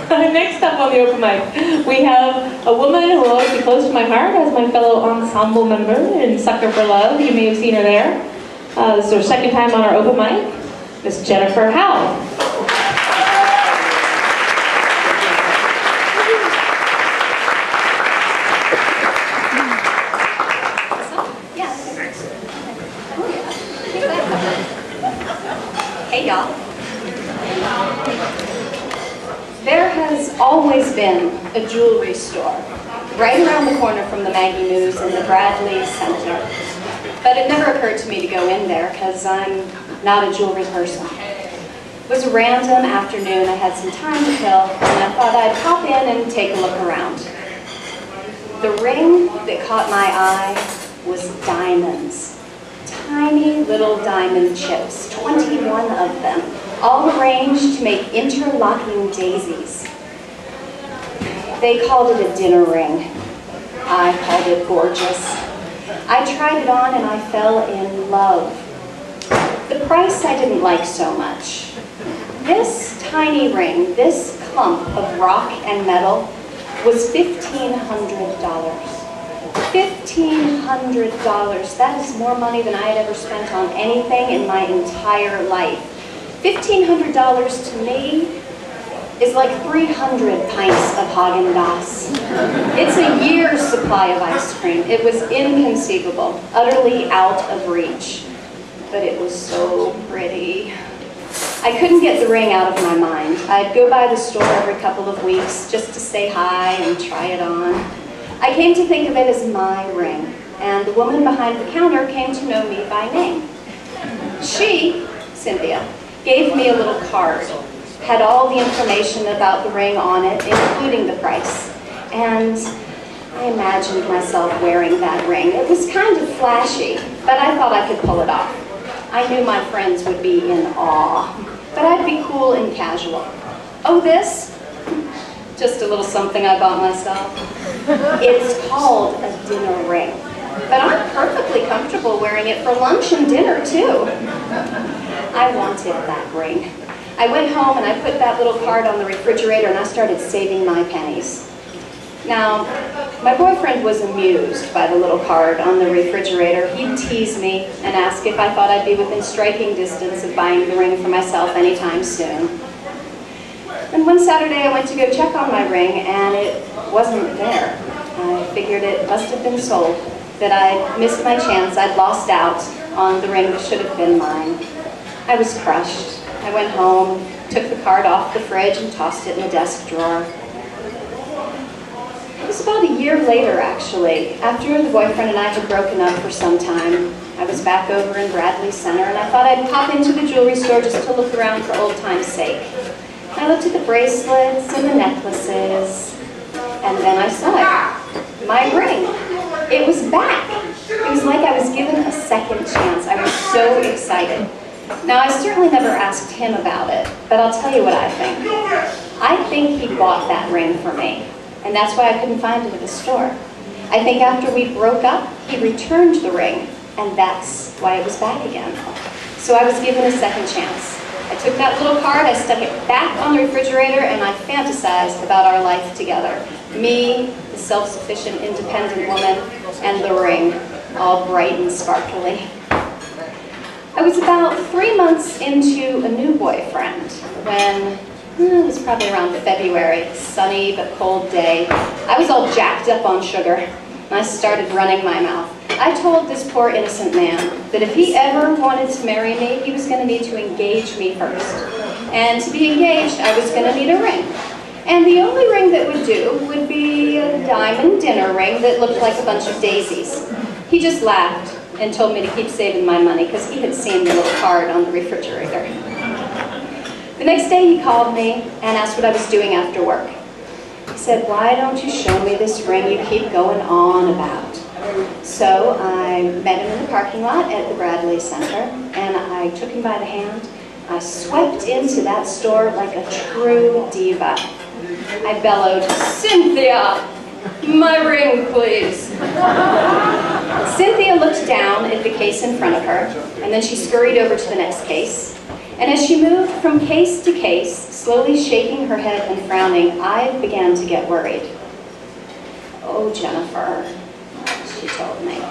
Next up on the open mic, we have a woman who will always be close to my heart as my fellow ensemble member in Sucker for Love. You may have seen her there. This is her second time on our open mic, Miss Jennifer Howe. Hey y'all. There has always been a jewelry store right around the corner from the Maggie News in the Bradley Center. But it never occurred to me to go in there because I'm not a jewelry person. It was a random afternoon, I had some time to kill, and I thought I'd pop in and take a look around. The ring that caught my eye was diamonds. Tiny little diamond chips, 21 of them, all arranged to make interlocking daisies. They called it a dinner ring. I called it gorgeous. I tried it on and I fell in love. The price I didn't like so much. This tiny ring, this clump of rock and metal, was $1,500. $1,500. That is more money than I had ever spent on anything in my entire life. $1,500 to me is like 300 pints of Haagen-Dazs. It's a year's supply of ice cream. It was inconceivable, utterly out of reach. But it was so pretty. I couldn't get the ring out of my mind. I'd go by the store every couple of weeks just to say hi and try it on. I came to think of it as my ring, and the woman behind the counter came to know me by name. She, Cynthia, gave me a little card, had all the information about the ring on it, including the price, and I imagined myself wearing that ring. It was kind of flashy, but I thought I could pull it off. I knew my friends would be in awe, but I'd be cool and casual. Oh, this? Just a little something I bought myself. It's called a dinner ring, but I'm perfectly comfortable wearing it for lunch and dinner too. I wanted that ring. I went home and I put that little card on the refrigerator and I started saving my pennies. Now, my boyfriend was amused by the little card on the refrigerator. He'd tease me and ask if I thought I'd be within striking distance of buying the ring for myself anytime soon. And one Saturday I went to go check on my ring and it wasn't there. I figured it must have been sold, that I'd missed my chance, I'd lost out on the ring that should have been mine. I was crushed. I went home, took the card off the fridge and tossed it in the desk drawer. It was about a year later, actually, after the boyfriend and I had broken up for some time. I was back over in Bradley Center and I thought I'd pop into the jewelry store just to look around for old time's sake. I looked at the bracelets and the necklaces, and then I saw it. My ring. It was back. It was like I was given a second chance. I was so excited. Now, I certainly never asked him about it, but I'll tell you what I think. I think he bought that ring for me, and that's why I couldn't find it at the store. I think after we broke up, he returned the ring, and that's why it was back again. So I was given a second chance. I took that little card, I stuck it back on the refrigerator, and I fantasized about our life together. Me, the self-sufficient, independent woman, and the ring, all bright and sparkly. I was about 3 months into a new boyfriend when, it was probably around February, sunny but cold day. I was all jacked up on sugar, and I started running my mouth. I told this poor innocent man that if he ever wanted to marry me, he was going to need to engage me first. And to be engaged, I was going to need a ring. And the only ring that would do would be a diamond dinner ring that looked like a bunch of daisies. He just laughed and told me to keep saving my money because he had seen the little card on the refrigerator. The next day he called me and asked what I was doing after work. He said, "Why don't you show me this ring you keep going on about?" So I met him in the parking lot at the Bradley Center, and I took him by the hand. I swept into that store like a true diva. I bellowed, "Cynthia, my ring, please." Cynthia looked down at the case in front of her, and then she scurried over to the next case. And as she moved from case to case, Slowly shaking her head and frowning, I began to get worried. "Oh, Jennifer," she told me.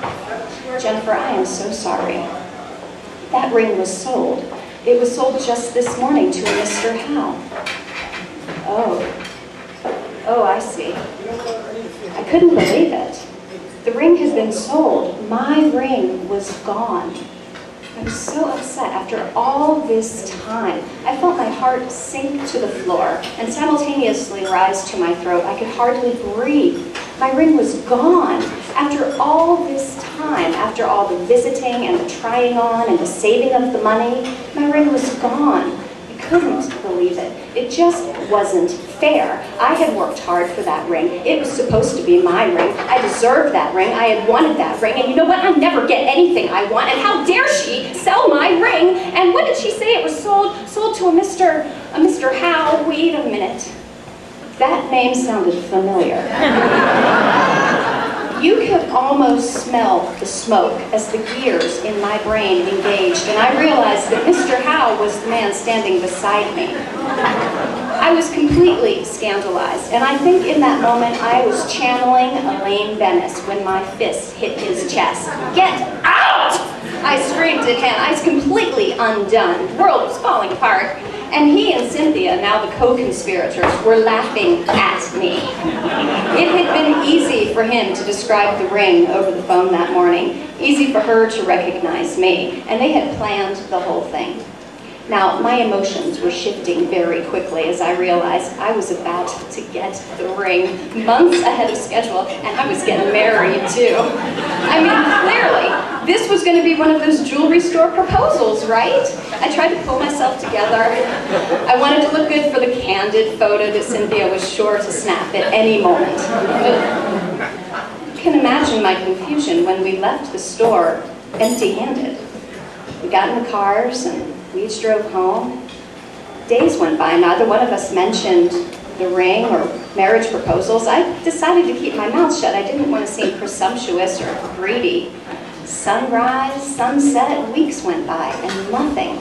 "Jennifer, I am so sorry. That ring was sold. It was sold just this morning to a Mr. Howe." Oh, I see. I couldn't believe it. The ring had been sold. My ring was gone. I was so upset after all this time. I felt my heart sink to the floor and simultaneously rise to my throat. I could hardly breathe. My ring was gone. After all this time, after all the visiting and the trying on and the saving of the money, my ring was gone. I couldn't believe it. It just wasn't fair. I had worked hard for that ring. It was supposed to be my ring. I deserved that ring. I had wanted that ring. And you know what? I never get anything I want. And how dare she sell my ring? And what did she say it was sold? Sold to a Mr. Howe. Wait a minute. That name sounded familiar. You could almost smell the smoke as the gears in my brain engaged, and I realized that Mr. Howe was the man standing beside me. I was completely scandalized, and I think in that moment I was channeling Elaine Bennis when my fist hit his chest. "Get out!" I screamed at him. I was completely undone. The world was falling apart. And he and Cynthia, now the co-conspirators, were laughing at me. It had been easy for him to describe the ring over the phone that morning, easy for her to recognize me, and they had planned the whole thing. Now, my emotions were shifting very quickly as I realized I was about to get the ring months ahead of schedule, and I was getting married too. I mean, clearly, this was going to be one of those jewelry store proposals, right? I tried to pull myself together. I wanted to look good for the candid photo that Cynthia was sure to snap at any moment. But you can imagine my confusion when we left the store empty-handed. We got in the cars and we each drove home. Days went by, neither one of us mentioned the ring or marriage proposals. I decided to keep my mouth shut. I didn't want to seem presumptuous or greedy. Sunrise, sunset, weeks went by, and nothing.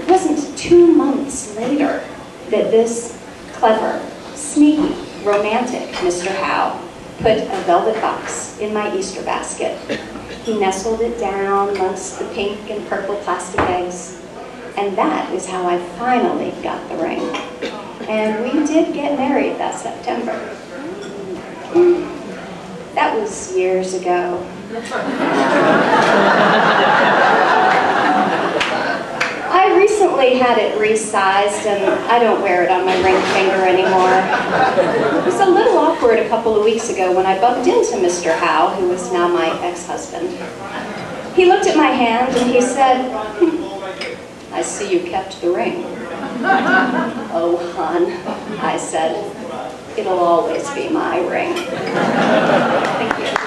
It wasn't 2 months later that this clever, sneaky, romantic Mr. Howe put a velvet box in my Easter basket. He nestled it down amongst the pink and purple plastic eggs. And that is how I finally got the ring. And we did get married that September. That was years ago. I recently had it resized, and I don't wear it on my ring finger anymore. It was a little awkward a couple of weeks ago when I bumped into Mr. Howe, who is now my ex-husband. He looked at my hand and he said, "I see you kept the ring." "Oh, hon," I said, "it'll always be my ring." Thank you.